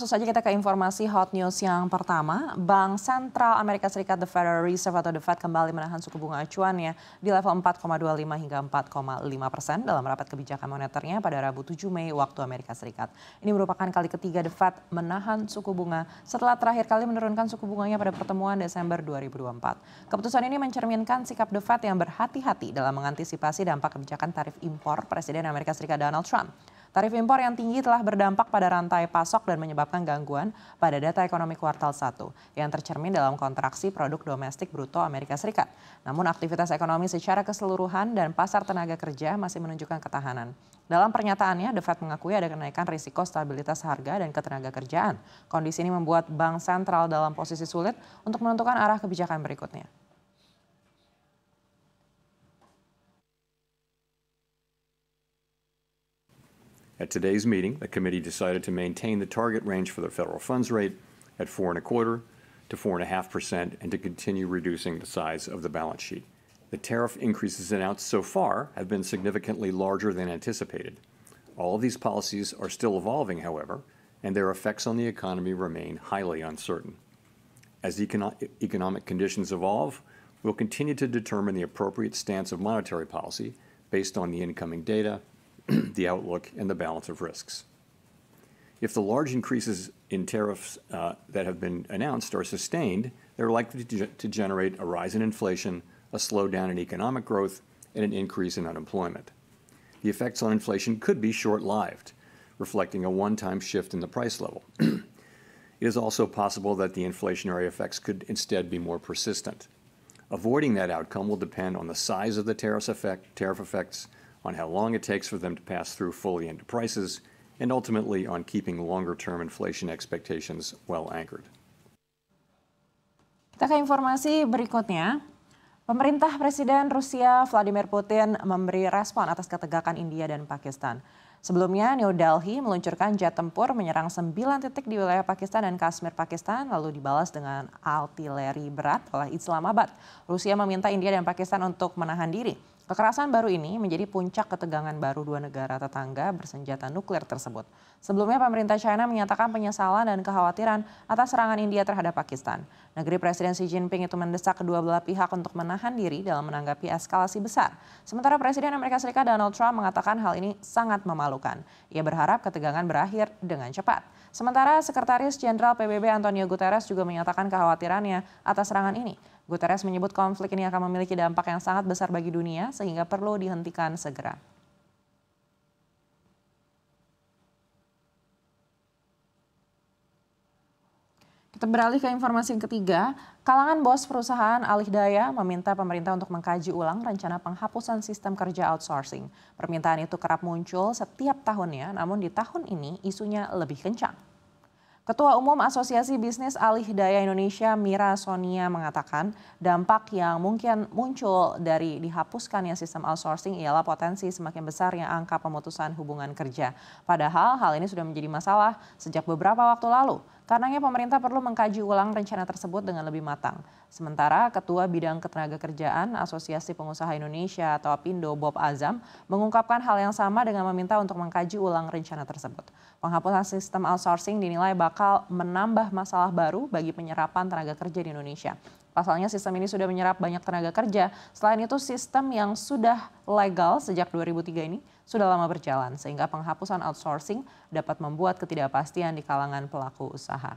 langsung saja kita ke informasi hot news yang pertama. Bank Sentral Amerika Serikat The Federal Reserve atau The Fed kembali menahan suku bunga acuannya di level 4,25 hingga 4,5% dalam rapat kebijakan moneternya pada Rabu 7 Mei waktu Amerika Serikat. Ini merupakan kali ketiga The Fed menahan suku bunga setelah terakhir kali menurunkan suku bunganya pada pertemuan Desember 2024. Keputusan ini mencerminkan sikap The Fed yang berhati-hati dalam mengantisipasi dampak kebijakan tarif impor Presiden Amerika Serikat Donald Trump. Tarif impor yang tinggi telah berdampak pada rantai pasok dan menyebabkan gangguan pada data ekonomi kuartal 1 yang tercermin dalam kontraksi produk domestik bruto Amerika Serikat. Namun aktivitas ekonomi secara keseluruhan dan pasar tenaga kerja masih menunjukkan ketahanan. Dalam pernyataannya, The Fed mengakui ada kenaikan risiko stabilitas harga dan ketenaga kerjaan. Kondisi ini membuat bank sentral dalam posisi sulit untuk menentukan arah kebijakan berikutnya. At today's meeting, the committee decided to maintain the target range for the federal funds rate at 4.25% to 4.5% and to continue reducing the size of the balance sheet. The tariff increases announced so far have been significantly larger than anticipated. All of these policies are still evolving, however, and their effects on the economy remain highly uncertain. As economic conditions evolve, we'll continue to determine the appropriate stance of monetary policy based on the incoming data, the outlook, and the balance of risks. If the large increases in tariffs that have been announced are sustained, they're likely to generate a rise in inflation, a slowdown in economic growth, and an increase in unemployment. The effects on inflation could be short-lived, reflecting a one-time shift in the price level. It is also possible that the inflationary effects could instead be more persistent. Avoiding that outcome will depend on the size of the tariff effects, on how long it takes for them to pass through fully into prices, and ultimately on keeping longer-term inflation expectations well anchored. Kita ke informasi berikutnya. Pemerintah Presiden Rusia Vladimir Putin memberi respon atas ketegakan India dan Pakistan. Sebelumnya, New Delhi meluncurkan jet tempur menyerang 9 titik di wilayah Pakistan dan Kashmir, Pakistan, lalu dibalas dengan artileri berat oleh Islamabad. Rusia meminta India dan Pakistan untuk menahan diri. Kekerasan baru ini menjadi puncak ketegangan baru dua negara tetangga bersenjata nuklir tersebut. Sebelumnya pemerintah China menyatakan penyesalan dan kekhawatiran atas serangan India terhadap Pakistan. Negeri Presiden Xi Jinping itu mendesak kedua belah pihak untuk menahan diri dalam menanggapi eskalasi besar. Sementara Presiden Amerika Serikat Donald Trump mengatakan hal ini sangat memalukan. Ia berharap ketegangan berakhir dengan cepat. Sementara Sekretaris Jenderal PBB Antonio Guterres juga menyatakan kekhawatirannya atas serangan ini. Guterres menyebut konflik ini akan memiliki dampak yang sangat besar bagi dunia sehingga perlu dihentikan segera. Kita beralih ke informasi yang ketiga. Kalangan bos perusahaan alih daya meminta pemerintah untuk mengkaji ulang rencana penghapusan sistem kerja outsourcing. Permintaan itu kerap muncul setiap tahunnya, namun di tahun ini isunya lebih kencang. Ketua Umum Asosiasi Bisnis Alih Daya Indonesia Mira Sonia mengatakan dampak yang mungkin muncul dari dihapuskannya sistem outsourcing ialah potensi semakin besarnya angka pemutusan hubungan kerja. Padahal hal ini sudah menjadi masalah sejak beberapa waktu lalu. Karenanya pemerintah perlu mengkaji ulang rencana tersebut dengan lebih matang. Sementara Ketua Bidang Ketenagakerjaan Asosiasi Pengusaha Indonesia atau APindo Bob Azam mengungkapkan hal yang sama dengan meminta untuk mengkaji ulang rencana tersebut. Penghapusan sistem outsourcing dinilai bakal menambah masalah baru bagi penyerapan tenaga kerja di Indonesia. Pasalnya sistem ini sudah menyerap banyak tenaga kerja. Selain itu sistem yang sudah legal sejak 2003 ini sudah lama berjalan sehingga penghapusan outsourcing dapat membuat ketidakpastian di kalangan pelaku usaha.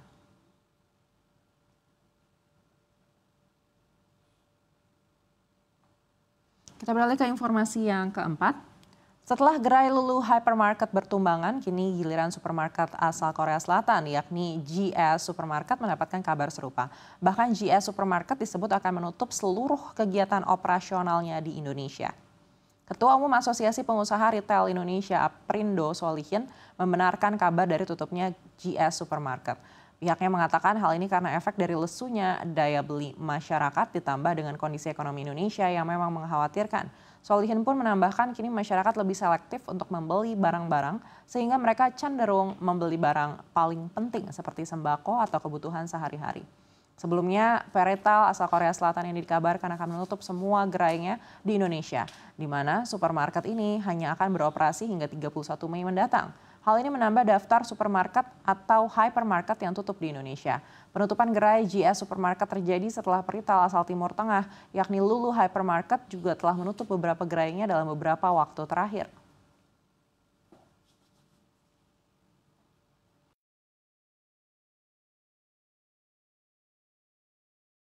Kita beralih ke informasi yang keempat. Setelah gerai Lulu Hypermarket bertumbangan, kini giliran supermarket asal Korea Selatan yakni GS Supermarket mendapatkan kabar serupa. Bahkan GS Supermarket disebut akan menutup seluruh kegiatan operasionalnya di Indonesia. Ketua Umum Asosiasi Pengusaha Retail Indonesia Aprindo Solihin membenarkan kabar dari tutupnya GS Supermarket. Pihaknya mengatakan hal ini karena efek dari lesunya daya beli masyarakat ditambah dengan kondisi ekonomi Indonesia yang memang mengkhawatirkan. Solihin pun menambahkan kini masyarakat lebih selektif untuk membeli barang-barang sehingga mereka cenderung membeli barang paling penting seperti sembako atau kebutuhan sehari-hari. Sebelumnya, Peretal asal Korea Selatan ini dikabarkan akan menutup semua gerainya di Indonesia, di mana supermarket ini hanya akan beroperasi hingga 31 Mei mendatang. Hal ini menambah daftar supermarket atau hypermarket yang tutup di Indonesia. Penutupan gerai GS Supermarket terjadi setelah peritel asal Timur Tengah, yakni Lulu Hypermarket juga telah menutup beberapa gerainya dalam beberapa waktu terakhir.